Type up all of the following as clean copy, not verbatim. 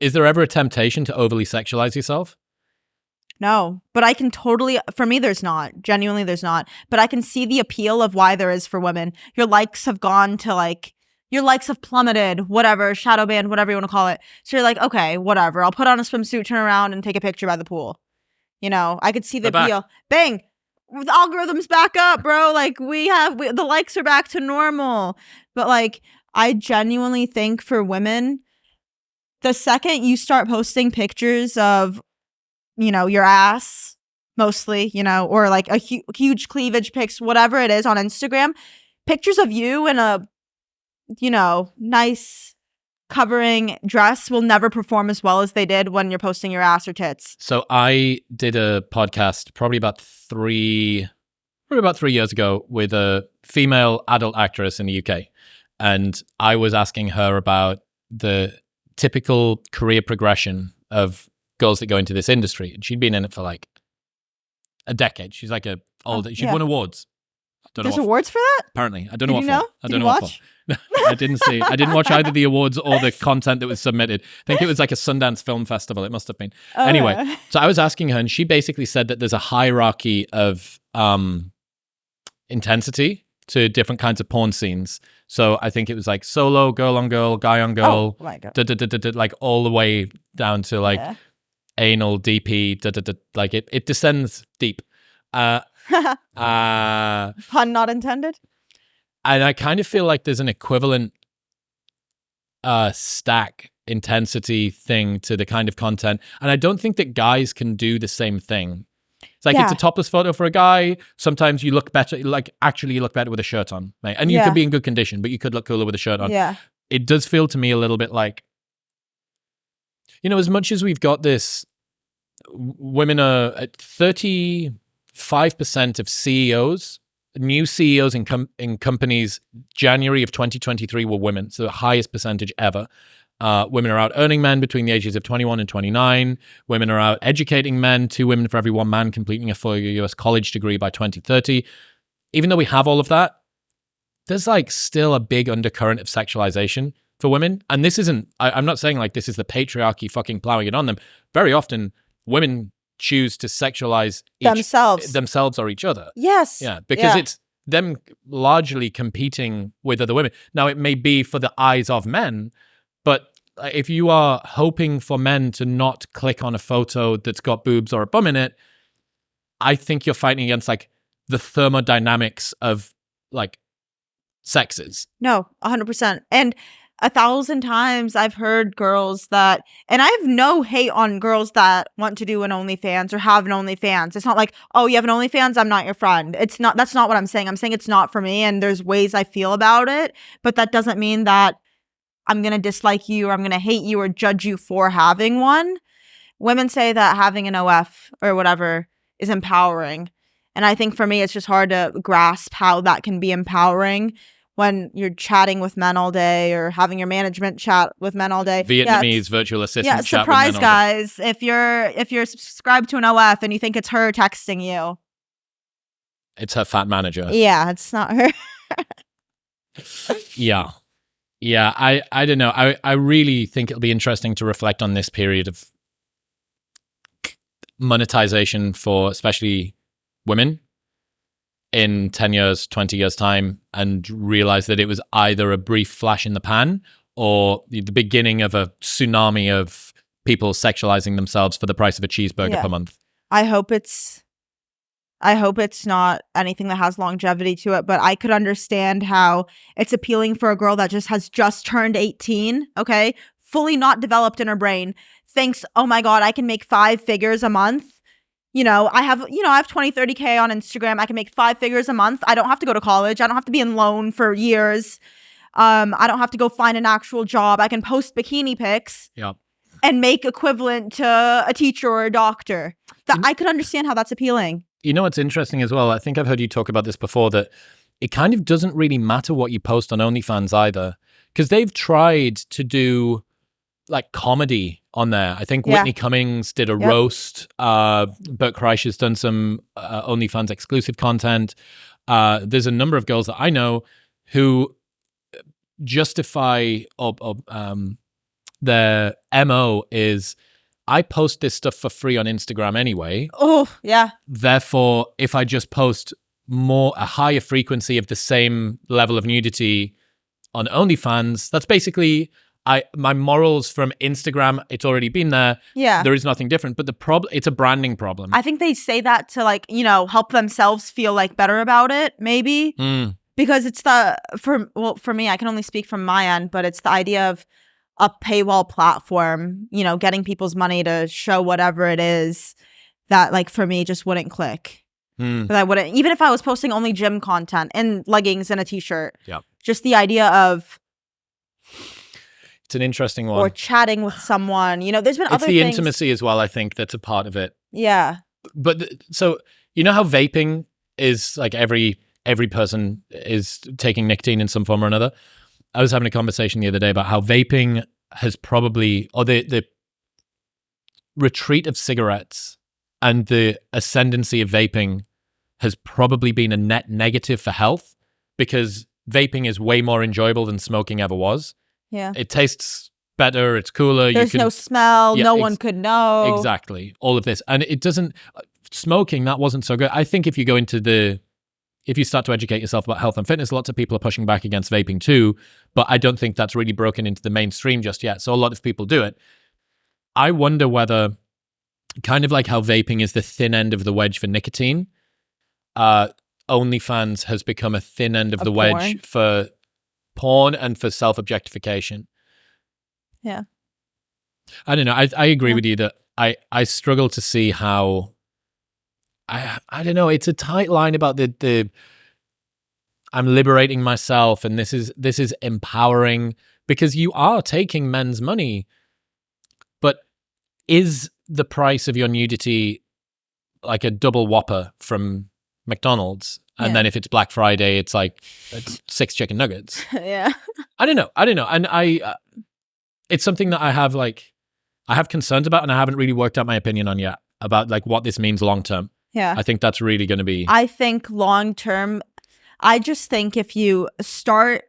Is there ever a temptation to overly sexualize yourself? No, but I can totally, for me, there's not. Genuinely, there's not. But I can see the appeal of why there is for women. Your likes have gone to like, your likes have plummeted, whatever, shadow banned, whatever you want to call it. So you're like, okay, whatever. I'll put on a swimsuit, turn around and take a picture by the pool. You know, I could see the appeal. Bang. The algorithm's back up, bro. Like the likes are back to normal. But like, I genuinely think for women, the second you start posting pictures of, you know, your ass mostly, you know, or like a huge cleavage pics, whatever it is on Instagram, pictures of you in a, you know, nice covering dress will never perform as well as they did when you're posting your ass or tits. So I did a podcast probably about 3 years ago with a female adult actress in the UK. And I was asking her about the typical career progression of girls that go into this industry. And she'd been in it for like a decade. She's like she'd won awards. There's awards for that? Apparently. I don't know what for. I don't know what for. I didn't see. I didn't watch either the awards or the content that was submitted. I think it was like a Sundance Film Festival. It must have been. Anyway, so I was asking her and she basically said that there's a hierarchy of intensity to different kinds of porn scenes. So I think it was like solo, girl on girl, guy on girl, like all the way down to like anal, DP, like it descends deep. Pun not intended. And I kind of feel like there's an equivalent stack intensity thing to the kind of content. And I don't think that guys can do the same thing. It's like it's a topless photo for a guy. Sometimes you look better, like actually you look better with a shirt on, right? And you could be in good condition, but you could look cooler with a shirt on. Yeah. It does feel to me a little bit like, you know, as much as we've got this, women are at 35% of CEOs, new CEOs in companies, January of 2023 were women. So the highest percentage ever. Women are out earning men between the ages of 21 and 29. Women are out educating men, 2 women for every 1 man completing a 4-year US college degree by 2030. Even though we have all of that, there's like still a big undercurrent of sexualization for women. And this isn't, I'm not saying like this is the patriarchy fucking plowing it on them. Very often women choose to sexualize themselves or each other. Yes. Yeah, because it's them largely competing with other women. Now, it may be for the eyes of men, but if you are hoping for men to not click on a photo that's got boobs or a bum in it, I think you're fighting against like the thermodynamics of like sexes. No, 100%. And 1,000 times I've heard girls that, and I have no hate on girls that want to do an OnlyFans or have an OnlyFans. It's not like, oh, you have an OnlyFans, I'm not your friend. It's not, that's not what I'm saying. I'm saying it's not for me and there's ways I feel about it, but that doesn't mean that I'm going to dislike you or I'm going to hate you or judge you for having one. Women say that having an OF or whatever is empowering. And I think for me, it's just hard to grasp how that can be empowering when you're chatting with men all day or having your management chat with men all day. Vietnamese virtual assistant chat surprise, with men all day. guys. If you're subscribed to an OF and you think it's her texting you. It's her fat manager. Yeah, it's not her. Yeah. I don't know. I really think it'll be interesting to reflect on this period of monetization for especially women in 10 years, 20 years time, and realize that it was either a brief flash in the pan or the beginning of a tsunami of people sexualizing themselves for the price of a cheeseburger per month. I hope it's not anything that has longevity to it, but I could understand how it's appealing for a girl that has just turned 18, okay? Fully not developed in her brain, thinks, oh my God, I can make 5 figures a month. I have 20, 30K on Instagram. I can make 5 figures a month. I don't have to go to college. I don't have to be in loan for years. I don't have to go find an actual job. I can post bikini pics and make equivalent to a teacher or a doctor. I could understand how that's appealing. You know what's interesting as well? I think I've heard you talk about this before, that it kind of doesn't really matter what you post on OnlyFans either, because they've tried to do like comedy on there. I think Whitney Cummings did a roast. Bert Kreischer's has done some OnlyFans exclusive content. There's a number of girls that I know who justify their MO is, I post this stuff for free on Instagram anyway. Oh, yeah. Therefore, if I just post a higher frequency of the same level of nudity on OnlyFans, that's basically my morals from Instagram. It's already been there. Yeah. There is nothing different. But the problem, it's a branding problem. I think they say that to like, help themselves feel like better about it, maybe. Because it's for me, I can only speak from my end, but it's the idea of a paywall platform, getting people's money to show whatever it is that, like, for me just wouldn't click. But I wouldn't, even if I was posting only gym content and leggings and a t-shirt. Yeah. Just the idea of, it's an interesting one. Or chatting with someone. There's been other things. It's the intimacy as well, I think, that's a part of it. Yeah. But so, how vaping is like every person is taking nicotine in some form or another. I was having a conversation the other day about how vaping has probably, or the retreat of cigarettes and the ascendancy of vaping has probably been a net negative for health, because vaping is way more enjoyable than smoking ever was. Yeah. It tastes better. It's cooler. There's no smell. No one could know. Exactly. All of this. And it doesn't, smoking, that wasn't so good. I think if you start to educate yourself about health and fitness, lots of people are pushing back against vaping too, but I don't think that's really broken into the mainstream just yet. So a lot of people do it. I wonder whether, kind of like how vaping is the thin end of the wedge for nicotine, OnlyFans has become a thin end of the wedge for porn and for self-objectification. Yeah. I don't know. I agree with you that I struggle to see how, I don't know. It's a tight line about the I'm liberating myself and this is empowering, because you are taking men's money, but is the price of your nudity like a double Whopper from McDonald's? And then if it's Black Friday, it's 6 chicken nuggets. Yeah. I don't know. And it's something that I have concerns about, and I haven't really worked out my opinion on yet about like what this means long term. Yeah. I think that's really going to be. I think long term, I just think if you start,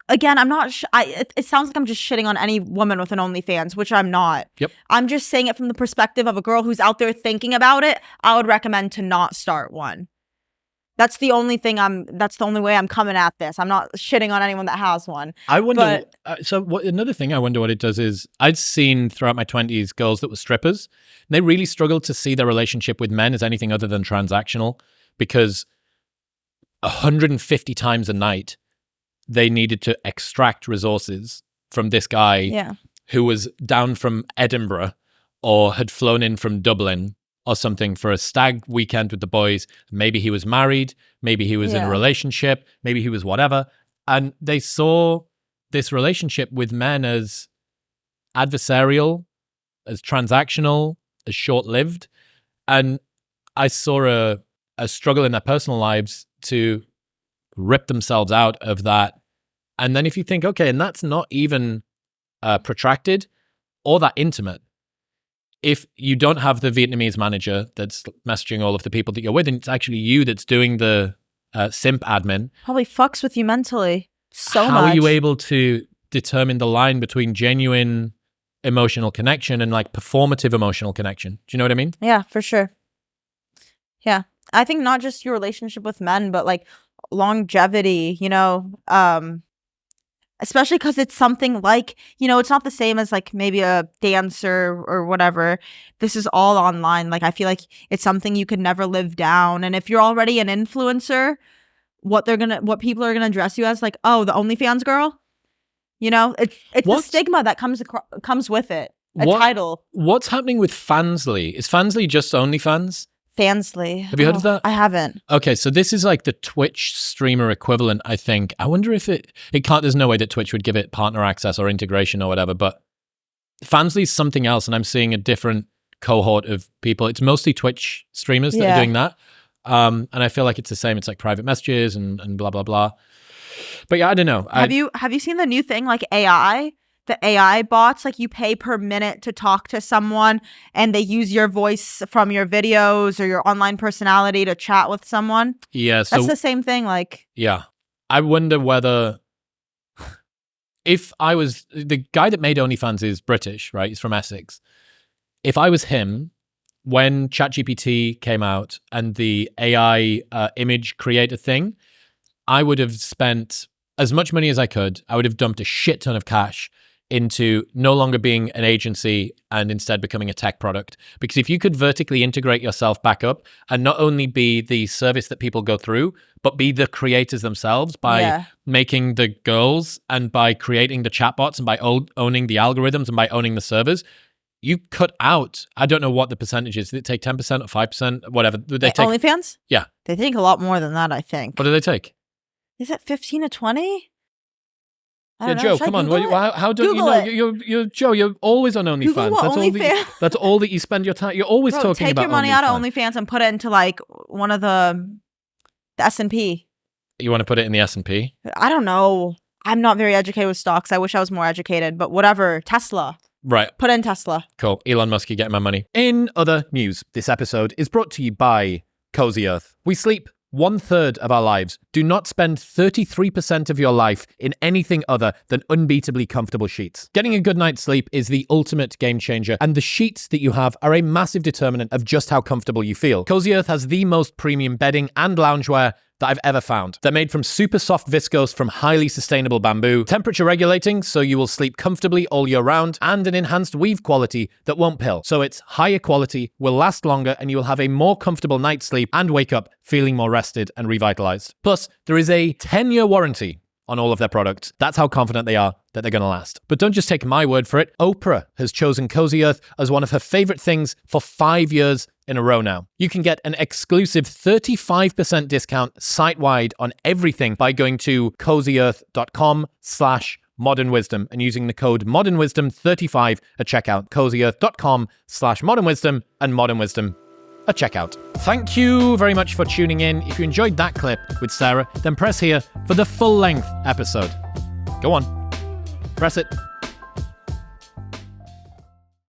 again, I'm not, it sounds like I'm just shitting on any woman with an OnlyFans, which I'm not. Yep. I'm just saying it from the perspective of a girl who's out there thinking about it. I would recommend to not start one. That's the only way I'm coming at this. I'm not shitting on anyone that has one. I wonder. Another thing I wonder what it does is, I'd seen throughout my 20s girls that were strippers. And they really struggled to see their relationship with men as anything other than transactional, because 150 times a night they needed to extract resources from this guy who was down from Edinburgh or had flown in from Dublin or something for a stag weekend with the boys. Maybe he was married, maybe he was in a relationship, maybe he was whatever. And they saw this relationship with men as adversarial, as transactional, as short-lived. And I saw a struggle in their personal lives to rip themselves out of that. And then if you think, okay, and that's not even protracted or that intimate, if you don't have the Vietnamese manager that's messaging all of the people that you're with, and it's actually you that's doing the simp admin. Probably fucks with you mentally so much. How are you able to determine the line between genuine emotional connection and like performative emotional connection? Do you know what I mean? Yeah, for sure. Yeah. I think not just your relationship with men, but like longevity, especially because it's something like, it's not the same as like maybe a dancer or whatever. This is all online. Like, I feel like it's something you could never live down. And if you're already an influencer, what people are gonna address you as, like, oh, the OnlyFans girl. It's the stigma that comes with it. Title. What's happening with Fansly? Is Fansly just OnlyFans? Fansly. Have you heard of that? I haven't. Okay, so this is like the Twitch streamer equivalent, I think. I wonder if it can't, there's no way that Twitch would give it partner access or integration or whatever, but Fansly is something else, and I'm seeing a different cohort of people. It's mostly Twitch streamers that are doing that. And I feel like it's the same. It's like private messages and blah, blah, blah. But yeah, I don't know. Have you seen the new thing, like AI? The AI bots, like you pay per minute to talk to someone, and they use your voice from your videos or your online personality to chat with someone. Yeah. So that's the same thing. Like, yeah, I wonder whether if I was the guy that made OnlyFans is British, right? He's from Essex. If I was him, when ChatGPT came out and the AI image creator thing, I would have spent as much money as I could. I would have dumped a shit ton of cash into no longer being an agency and instead becoming a tech product. Because if you could vertically integrate yourself back up and not only be the service that people go through, but be the creators themselves by making the girls and by creating the chatbots and by owning the algorithms and by owning the servers, you cut out, I don't know what the percentage is. Did it take 10% or 5%? Whatever. They take OnlyFans? Yeah. They take a lot more than that, I think. What do they take? Is it 15 to 20? Yeah, Joe, come on. How don't you know? You're Joe. You're always on OnlyFans. That's all that you spend your time. You're always talking about. Take your money out of OnlyFans and put it into like one of the S&P. You want to put it in the S&P? I don't know. I'm not very educated with stocks. I wish I was more educated, but whatever. Tesla. Right. Put in Tesla. Cool. Elon Musk, you getting my money. In other news, this episode is brought to you by Cozy Earth. We sleep 1/3 of our lives. Do not spend 33% of your life in anything other than unbeatably comfortable sheets. Getting a good night's sleep is the ultimate game changer, and the sheets that you have are a massive determinant of just how comfortable you feel. Cozy Earth has the most premium bedding and loungewear that I've ever found. They're made from super soft viscose from highly sustainable bamboo, temperature regulating so you will sleep comfortably all year round, and an enhanced weave quality that won't pill. So it's higher quality, will last longer, and you will have a more comfortable night's sleep and wake up feeling more rested and revitalized. Plus, there is a 10-year warranty on all of their products. That's how confident they are that they're going to last. But don't just take my word for it. Oprah has chosen Cozy Earth as one of her favorite things for 5 years in a row now. You can get an exclusive 35% discount site-wide on everything by going to cozyearth.com/modernwisdom and using the code modernwisdom35 at checkout. cozyearth.com/modernwisdom and modernwisdom at checkout. Thank you very much for tuning in. If you enjoyed that clip with Sarah, then press here for the full-length episode. Go on. Press it.